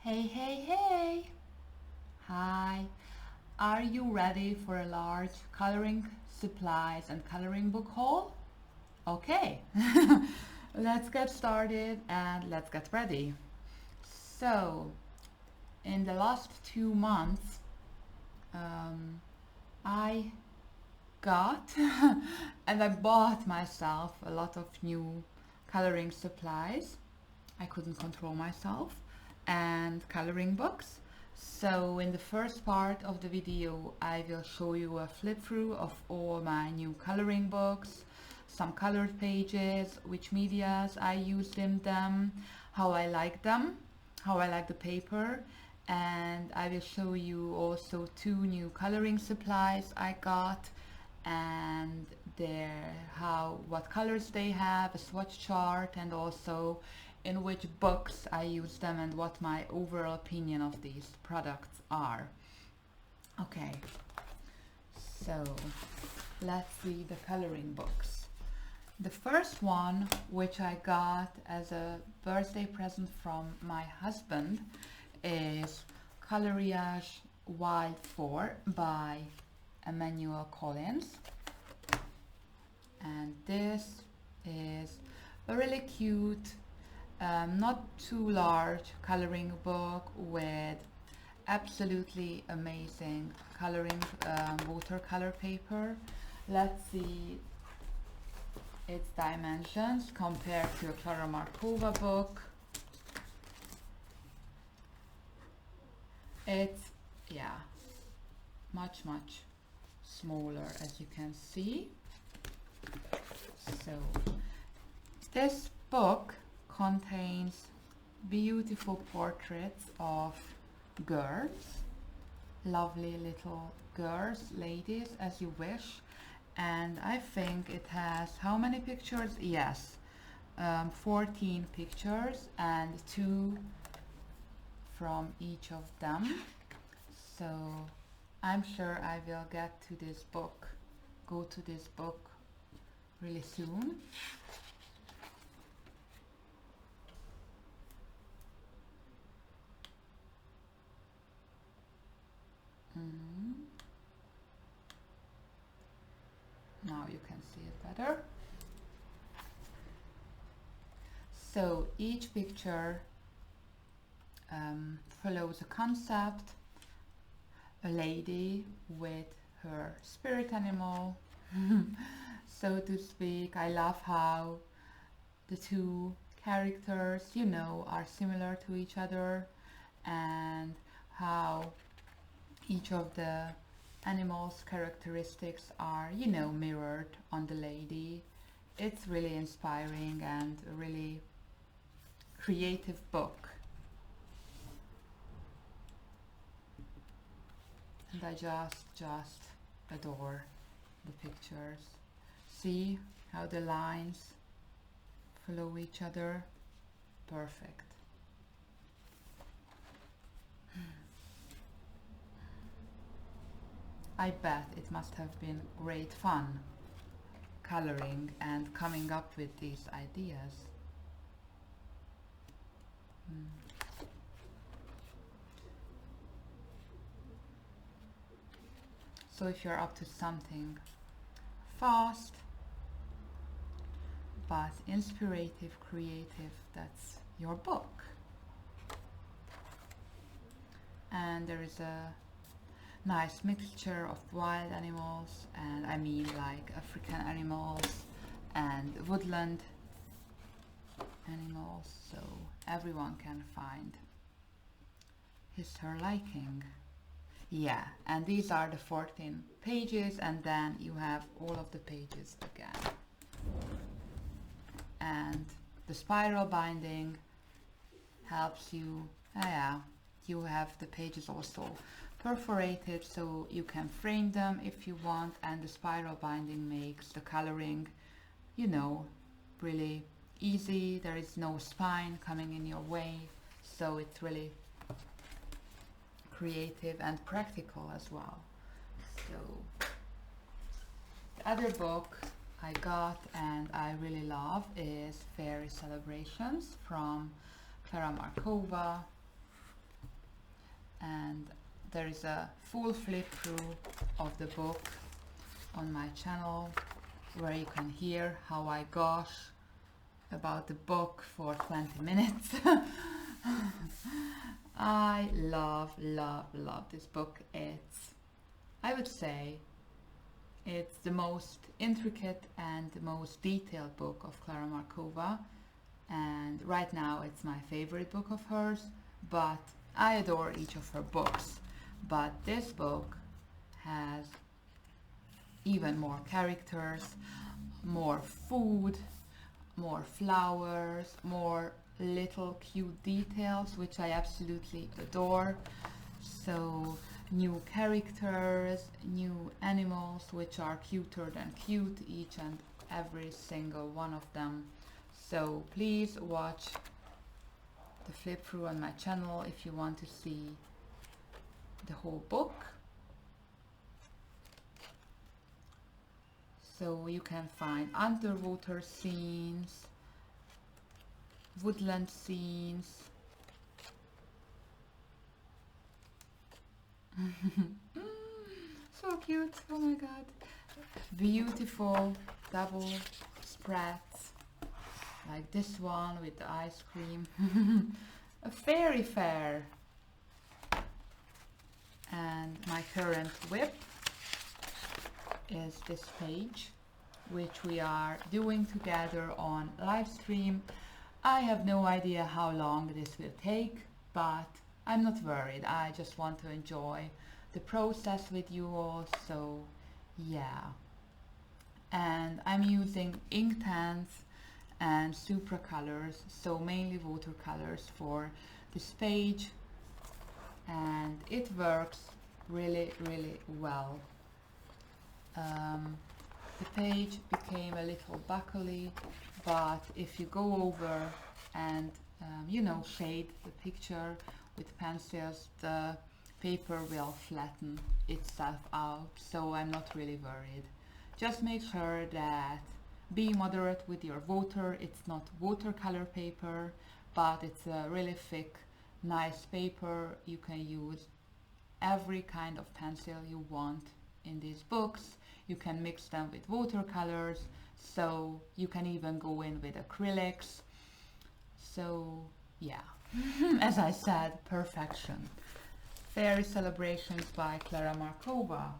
Hey, hey, hey! Hi! Are you ready for a large coloring supplies and coloring book haul? Okay, let's get started and let's get ready. So, in the last 2 months, I got and I bought myself a lot of new coloring supplies. I couldn't control myself, and coloring books. So in the first part of the video I will show you a flip through of all my new coloring books, some colored pages, which medias I used in them, how I like them, how I like the paper, and I will show you also 2 new coloring supplies I got and what colors they have, a swatch chart, and also in which books I use them and what my overall opinion of these products are. Okay, so let's see the coloring books. The first one, which I got as a birthday present from my husband, is Coloriage Wild 4 by Emmanuel Collins, and this is a really cute, not too large coloring book with absolutely amazing coloring watercolor paper. Let's see its dimensions compared to a Clara Markova book. It's, yeah, much smaller, as you can see. So this book contains beautiful portraits of girls, lovely little girls, ladies, as you wish. And I think it has how many pictures? Yes, 14 pictures and 2 from each of them. So I'm sure I will get to this book, go to this book really soon. Now you can see it better. So each picture follows a concept, a lady with her spirit animal, so to speak. I love how the 2 characters, are similar to each other, and how each of the animals' characteristics are, mirrored on the lady. It's really inspiring and a really creative book. And I just adore the pictures. See how the lines follow each other? Perfect. I bet it must have been great fun coloring and coming up with these ideas. So if you're up to something fast but inspirative, creative, that's your book. And there is a nice mixture of wild animals, and I mean like African animals and woodland animals, so everyone can find her liking. Yeah, and these are the 14 pages, and then you have all of the pages again. And the spiral binding helps you, you have the pages also perforated, so you can frame them if you want, and the spiral binding makes the coloring, really easy. There is no spine coming in your way, so it's really creative and practical as well. So the other book I got and I really love is Fairy Celebrations from Clara Markova. and there is a full flip through of the book on my channel where you can hear how I gush about the book for 20 minutes. I love this book. I would say it's the most intricate and the most detailed book of Klara Markova, and right now it's my favorite book of hers, but I adore each of her books. But this book has even more characters, more food, more flowers, more little cute details, which I absolutely adore. So new characters, new animals, which are cuter than cute, each and every single one of them. So please watch the flip through on my channel if you want to see the whole book. So you can find underwater scenes, woodland scenes, so cute, oh my god, beautiful double spreads like this one with the ice cream, a fairy fair, and my current whip is this page, which we are doing together on live stream. I have no idea how long this will take, but I'm not worried. I just want to enjoy the process with you all, so yeah. And I'm using Inktense and Supracolors, so mainly watercolors for this page, and it works really well. The page became a little buckly, but if you go over and you know, shade the picture with pencils, the paper will flatten itself out, so I'm not really worried. Just make sure that be moderate with your water. It's not watercolor paper, but it's a really thick, nice paper. You can use every kind of pencil you want in these books. You can mix them with watercolors, so you can even go in with acrylics. So yeah, as I said, perfection. Fairy Celebrations by Klara Markova.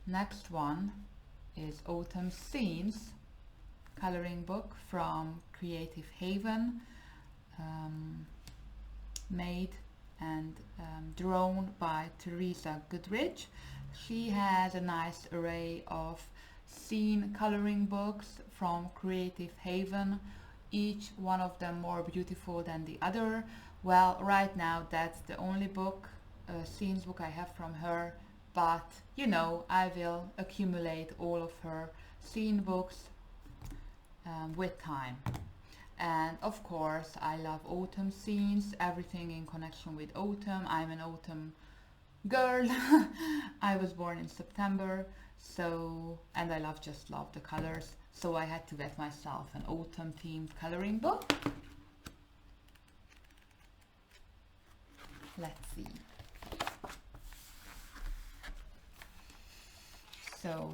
Next one is Autumn Scenes, coloring book from Creative Haven, made and drawn by Teresa Goodrich. She has a nice array of scene coloring books from Creative Haven, each one of them more beautiful than the other. Well, right now that's the only book, scenes book I have from her, but you know, I will accumulate all of her scene books with time. And of course I love autumn scenes, everything in connection with autumn. I'm an autumn girl. I was born in September, so, and I just love the colors, so I had to get myself an autumn themed coloring book. Let's see. So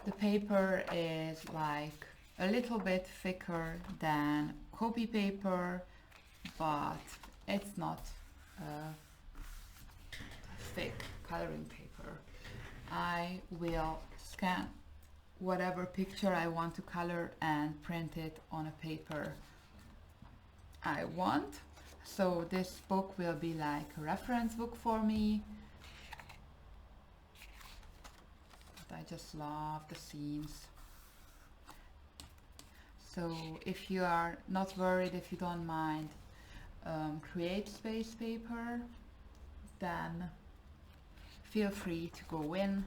the paper is like a little bit thicker than copy paper, but it's not thick coloring paper. I will scan whatever picture I want to color and print it on a paper I want. So this book will be like a reference book for me. But I just love the scenes. So if you are not worried, if you don't mind create space paper, then feel free to go in.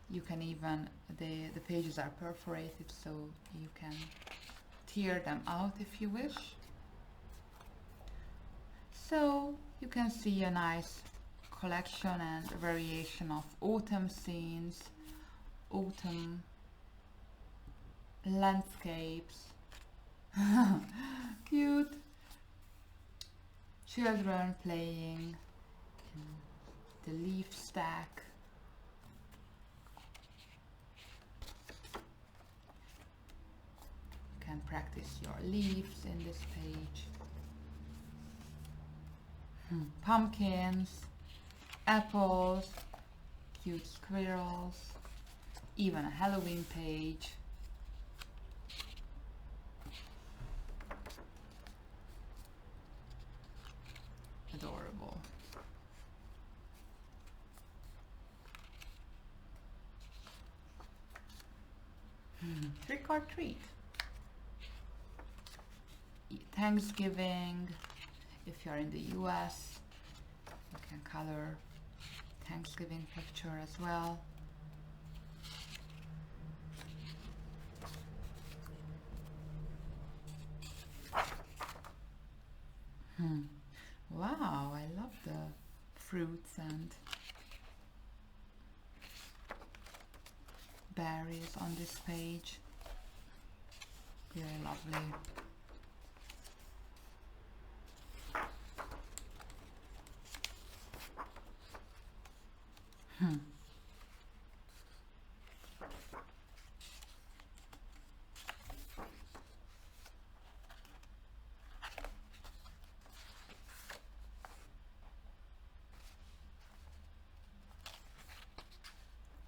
You can even, the pages are perforated, so you can tear them out if you wish. So you can see a nice collection and variation of autumn scenes, autumn landscapes, cute, children playing in the leaf stack. You can practice your leaves in this page. Pumpkins, apples, cute squirrels, even a Halloween page. Adorable. Trick or treat. Thanksgiving. If you're in the US, you can color Thanksgiving picture as well. Wow, I love the fruits and berries on this page. Very lovely.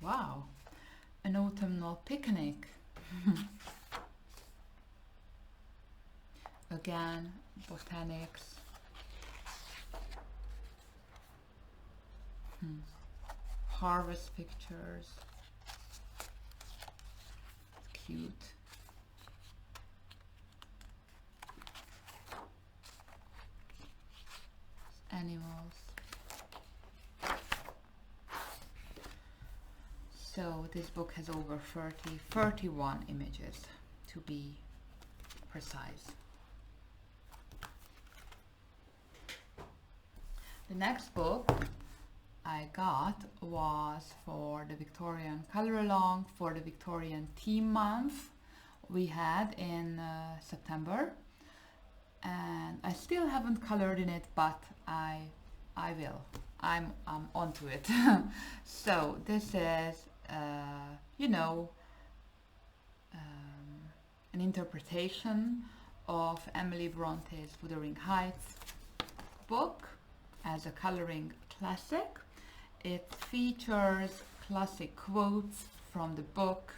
Wow, an autumnal picnic. Again, botanics. Harvest pictures. It's cute. Animals. So this book has over 31 images to be precise. The next book I got was for the Victorian color along for the Victorian theme month we had in September, and I still haven't colored in it, but I will. I'm onto it. So this is you know, an interpretation of Emily Bronte's Wuthering Heights book as a coloring classic. It features classic quotes from the book,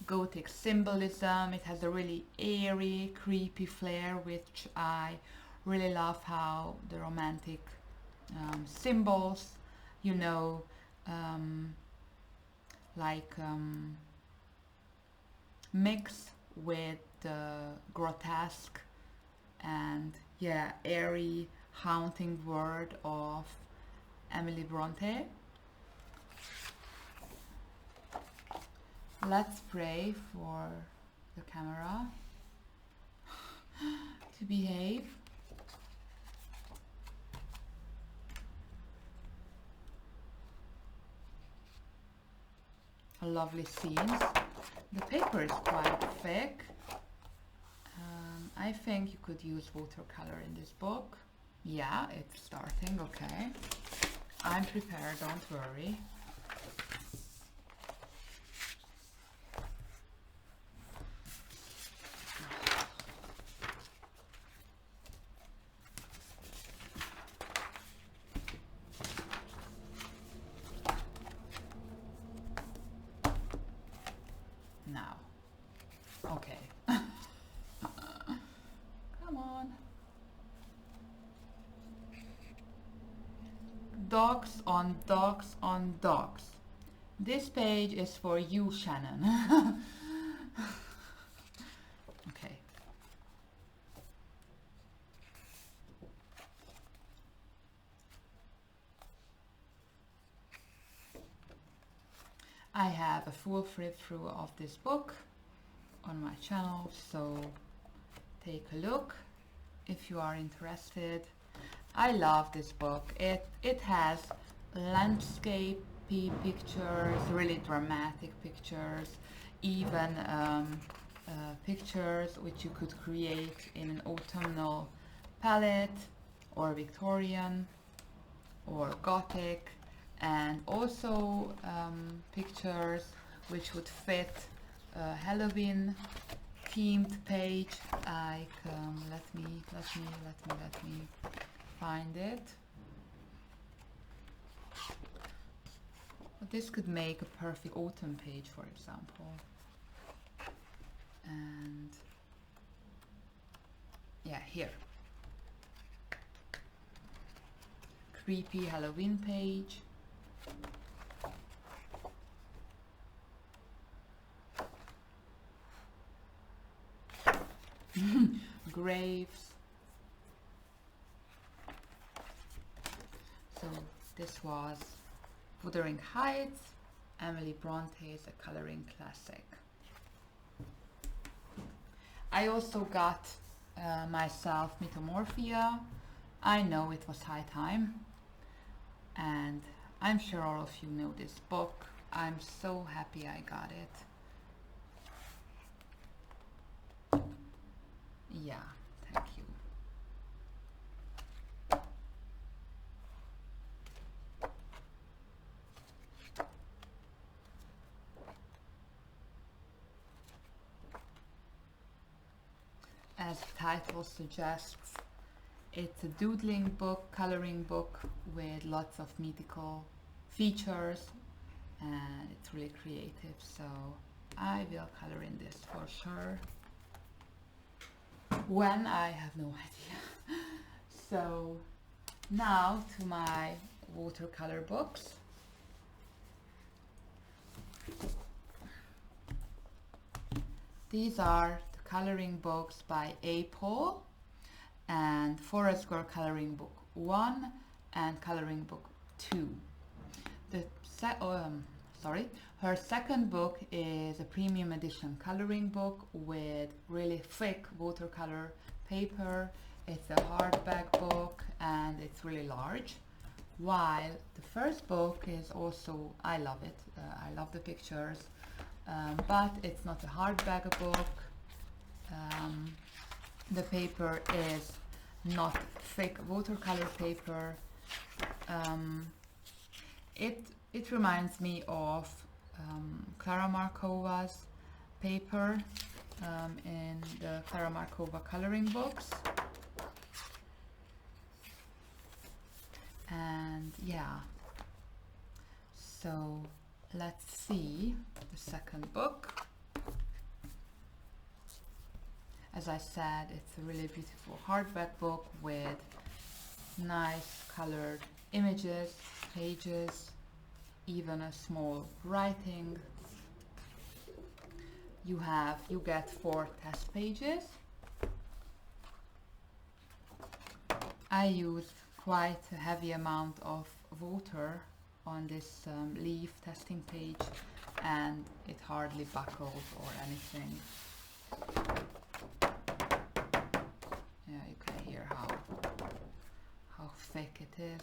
Gothic symbolism. It has a really airy, creepy flair, which I really love how the romantic symbols, you know, mix with the grotesque and airy, haunting word of Emily Bronte. Let's pray for the camera to behave. Lovely scenes. The paper is quite thick. I think you could use watercolor in this book. Yeah, it's starting, okay. I'm prepared, don't worry. Now, okay. Come on. Dogs on dogs on dogs. This page is for you, Shannon. Okay. I have a full flip through of this book on my channel, so take a look if you are interested. I love this book. It has landscape pictures, really dramatic pictures, even pictures which you could create in an autumnal palette or Victorian or Gothic, and also pictures which would fit a Halloween themed page. Like let me find it. This could make a perfect autumn page, for example. And yeah, here. Creepy Halloween page. Graves. So this was Wuthering Heights, Emily Bronte's A Coloring Classic. I also got myself Metamorphia. I know it was high time, and I'm sure all of you know this book. I'm so happy I got it. Yeah, thank you. As the title suggests, it's a doodling book, coloring book with lots of mythical features, and it's really creative, so I will color in this for sure. When, I have no idea. So now to my watercolor books. These are the coloring books by A. Paul and Forest Girl Coloring Book 1 and Coloring Book 2. Her second book is a premium edition coloring book with really thick watercolor paper. It's a hardback book and it's really large. While the first book is also, I love it, I love the pictures, but it's not a hardback book. The paper is not thick watercolor paper. It reminds me of Clara Markova's paper in the Clara Markova coloring books. And yeah, so let's see the second book. As I said, it's a really beautiful hardback book with nice colored images, pages, even a small writing. You get 4 test pages. I used quite a heavy amount of water on this leaf testing page, and it hardly buckled or anything. Yeah, you can hear how thick it is.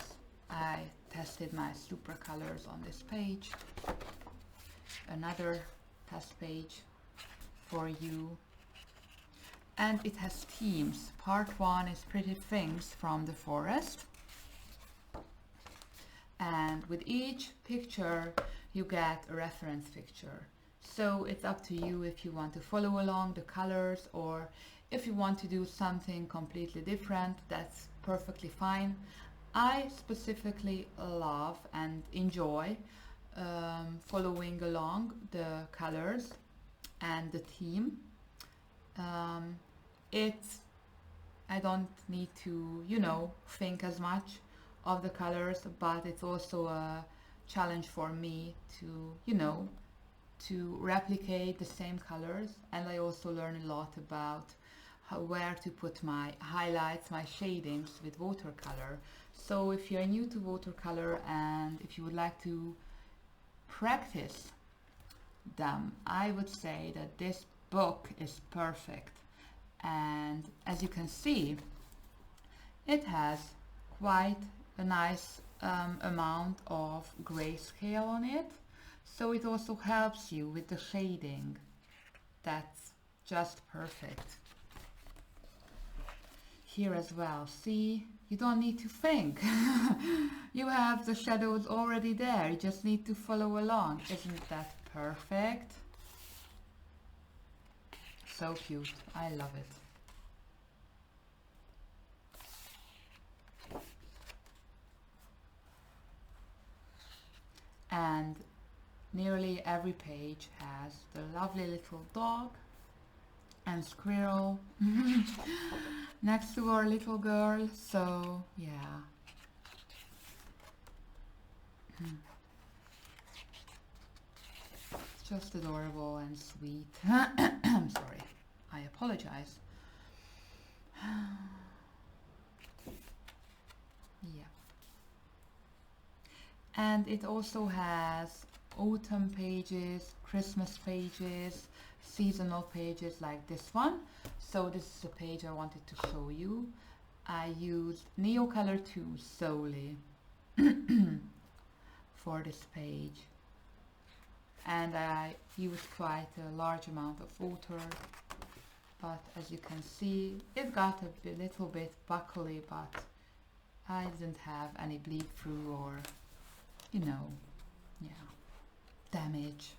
I tested my Supracolors on this page. Another test page for you. And it has themes. Part 1 is Pretty Things from the Forest. And with each picture you get a reference picture. So it's up to you if you want to follow along the colors, or if you want to do something completely different, that's perfectly fine. I specifically love and enjoy following along the colors and the theme. I don't need to, think as much of the colors, but it's also a challenge for me to, to replicate the same colors. And I also learn a lot about where to put my highlights, my shadings with watercolor. So if you're new to watercolor and if you would like to practice them, I would say that this book is perfect. And as you can see, it has quite a nice amount of grayscale on it, so it also helps you with the shading. That's just perfect. Here as well, see, you don't need to think. You have the shadows already there, you just need to follow along. Isn't that perfect? So cute, I love it. And nearly every page has the lovely little dog and squirrel next to our little girl, so yeah. It's just adorable and sweet. I'm sorry, I apologize. Yeah. And it also has autumn pages, Christmas pages, seasonal pages like this one. So this is a page I wanted to show you. I used Neocolor 2 solely for this page, and I used quite a large amount of water, but as you can see it got a little bit buckly, but I didn't have any bleed through or, you know, yeah, damage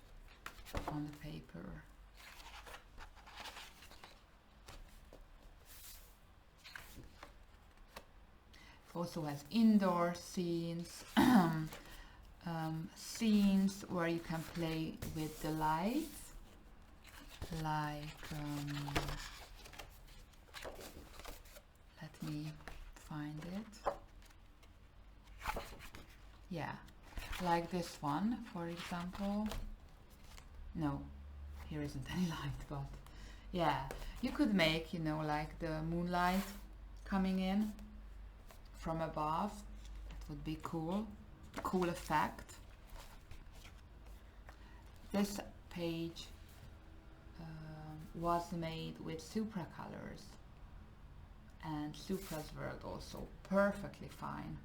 on the paper. It also has indoor scenes, scenes where you can play with the lights, like, let me find it. Yeah, like this one, for example. No, here isn't any light, but yeah, you could make, you know, like the moonlight coming in from above. That would be cool. Cool effect. This page was made with Supracolors, and Supras worked also perfectly fine.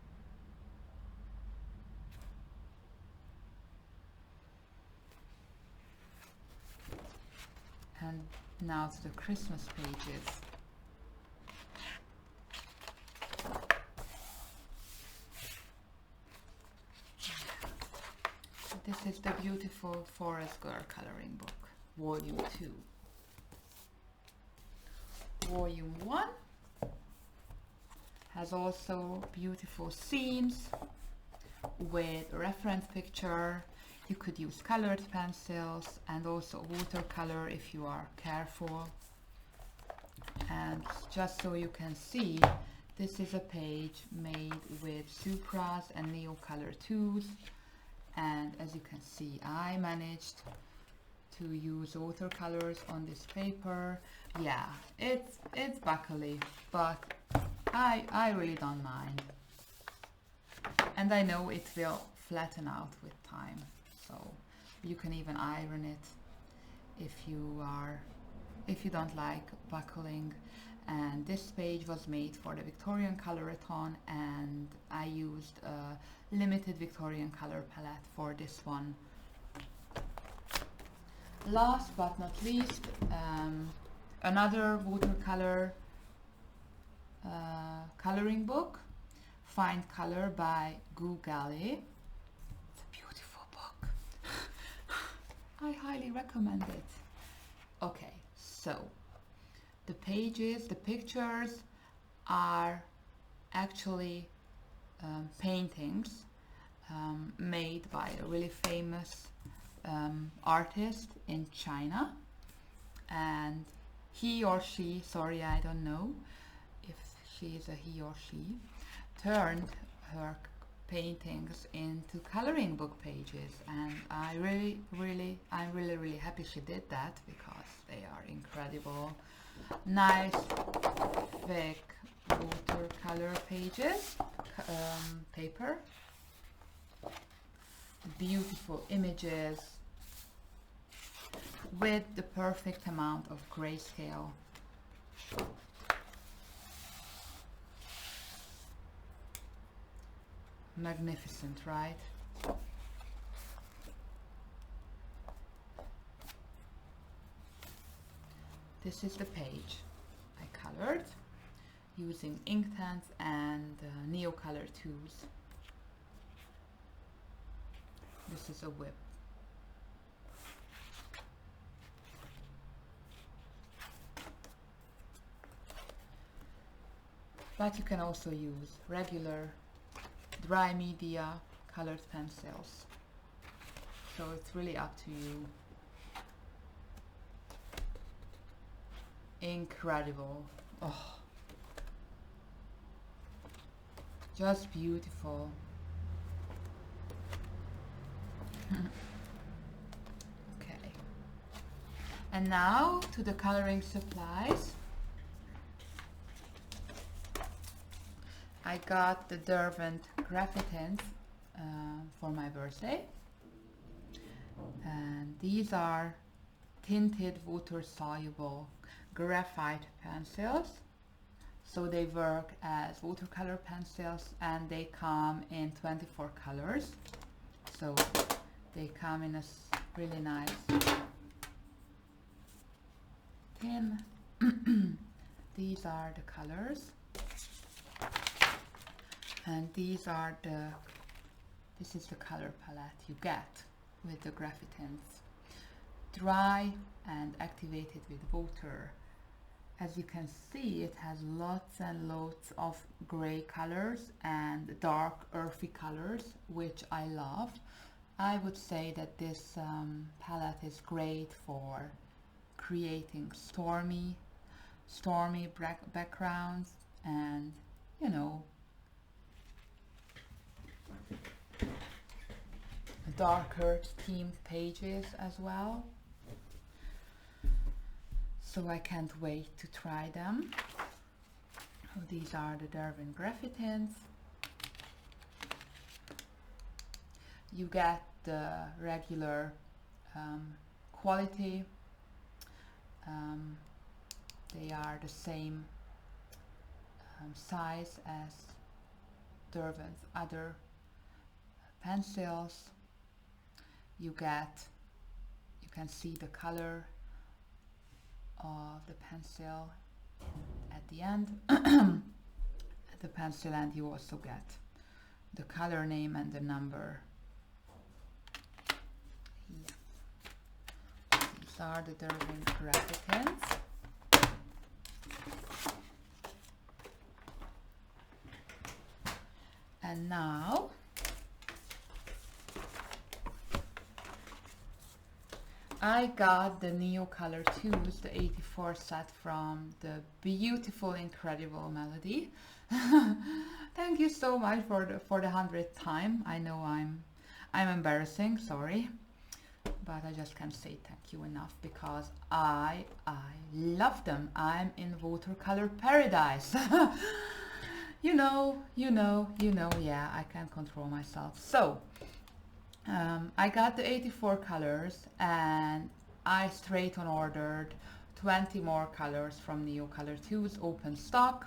And now to the Christmas pages. This is the beautiful Forest Girl coloring book, Volume 2. Volume 1 has also beautiful scenes with reference picture. You could use colored pencils and also watercolor if you are careful. And just so you can see, this is a page made with Supras and Neocolor 2s. And as you can see, I managed to use watercolors on this paper. Yeah, it's buckly, but I really don't mind. And I know it will flatten out with time, so you can even iron it if you don't like buckling. And this page was made for the Victorian Colorathon, and I used a limited Victorian color palette for this one. Last but not least, another watercolor coloring book, Find Color by Googali. It's a beautiful book. I highly recommend it. Okay, so the pages, the pictures are actually paintings made by a really famous artist in China, and he or she, sorry, I don't know if she is a he or she, turned her paintings into coloring book pages, and I'm really happy she did that, because they are incredible. Nice thick watercolor pages, paper, beautiful images with the perfect amount of grayscale. Magnificent, right? This is the page I colored using Inktense and Neocolor tools. This is a whip. But you can also use regular dry media colored pencils. So it's really up to you. Incredible. Oh, just beautiful. Okay. And now to the coloring supplies. I got the Derwent Gravitons for my birthday, and these are tinted water-soluble graphite pencils. So they work as watercolor pencils, and they come in 24 colors. So they come in a really nice tin. These are the colors. And this is the color palette you get with the Gravitons. Dry and activated with water. As you can see, it has lots and lots of gray colors and dark earthy colors, which I love. I would say that this palette is great for creating stormy backgrounds, and you know, darker themed pages as well. So I can't wait to try them. So these are the Derwent Gravitons. You get the regular quality. They are the same size as Derwent's other pencils. You can see the color of the pencil at the end the pencil, and you also get the color name and the number. Yeah. These are the Derwent Gravitons. And now I got the Neocolor tools, the 84 set from the beautiful, incredible Melody. Thank you so much for the 100th time. I know I'm embarrassing, sorry, but I just can't say thank you enough because I love them. I'm in watercolor paradise. you know, yeah, I can't control myself. So I got the 84 colors, and I straight on ordered 20 more colors from Neocolor Tools, open stock.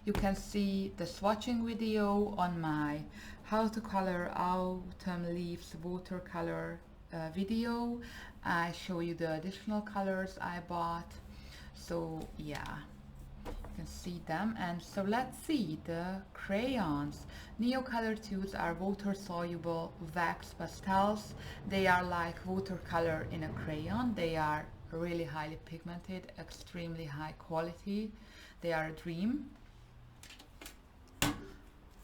You can see the swatching video on my How to Color Autumn Leaves watercolor video. I show you the additional colors I bought. So yeah, you can see them. And so let's see the crayons. Neocolor tools are water-soluble wax pastels. They are like watercolor in a crayon. They are really highly pigmented, extremely high quality. They are a dream.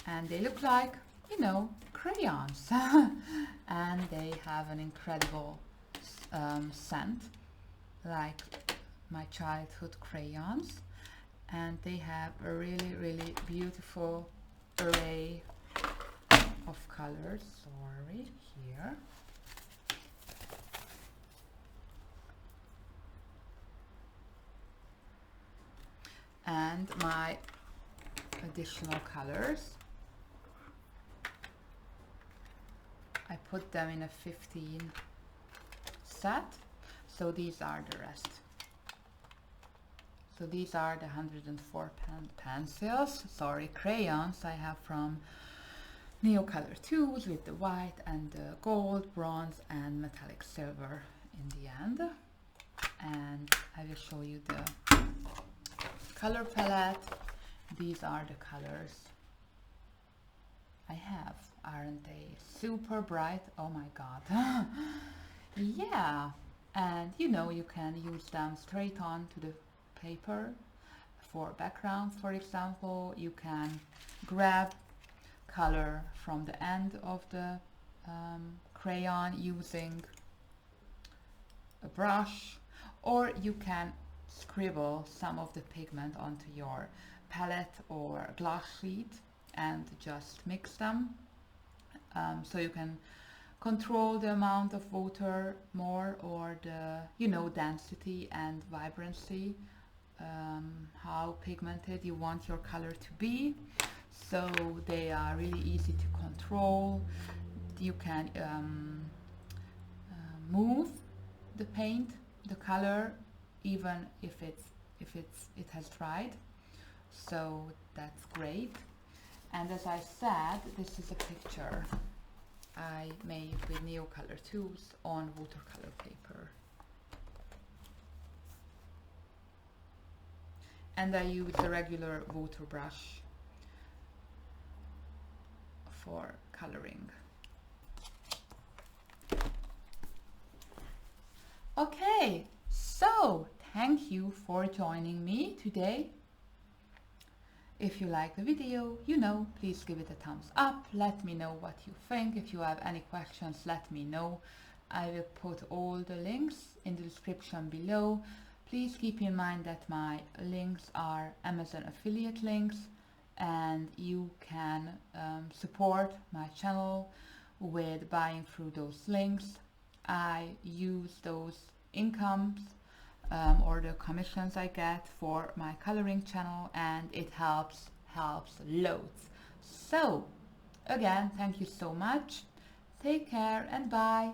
And they look like, you know, crayons. And they have an incredible scent, like my childhood crayons. And they have a really, really beautiful array of colors. Sorry, here. And my additional colors. I put them in a 15 set. So these are the rest. So these are the 104 pencils, sorry, crayons I have from Neocolor Tools with the white and the gold, bronze and metallic silver in the end. And I will show you the color palette. these are the colors I have. Aren't they super bright? Oh my god. Yeah, and you know, you can use them straight on to the paper for backgrounds. For example, you can grab color from the end of the crayon using a brush, or you can scribble some of the pigment onto your palette or glass sheet and just mix them, so you can control the amount of water more, or the, you know, density and vibrancy, how pigmented you want your color to be. So they are really easy to control. You can move the paint, the color, even if it has dried. So that's great. And as I said, this is a picture I made with Neocolor tools on watercolor paper. And I use a regular water brush for coloring. Okay, so thank you for joining me today. If you like the video, you know, please give it a thumbs up. Let me know what you think. If you have any questions, let me know. I will put all the links in the description below. Please keep in mind that my links are Amazon affiliate links, and you can support my channel with buying through those links. I use those incomes or the commissions I get for my coloring channel, and it helps loads. So again, thank you so much. Take care and bye.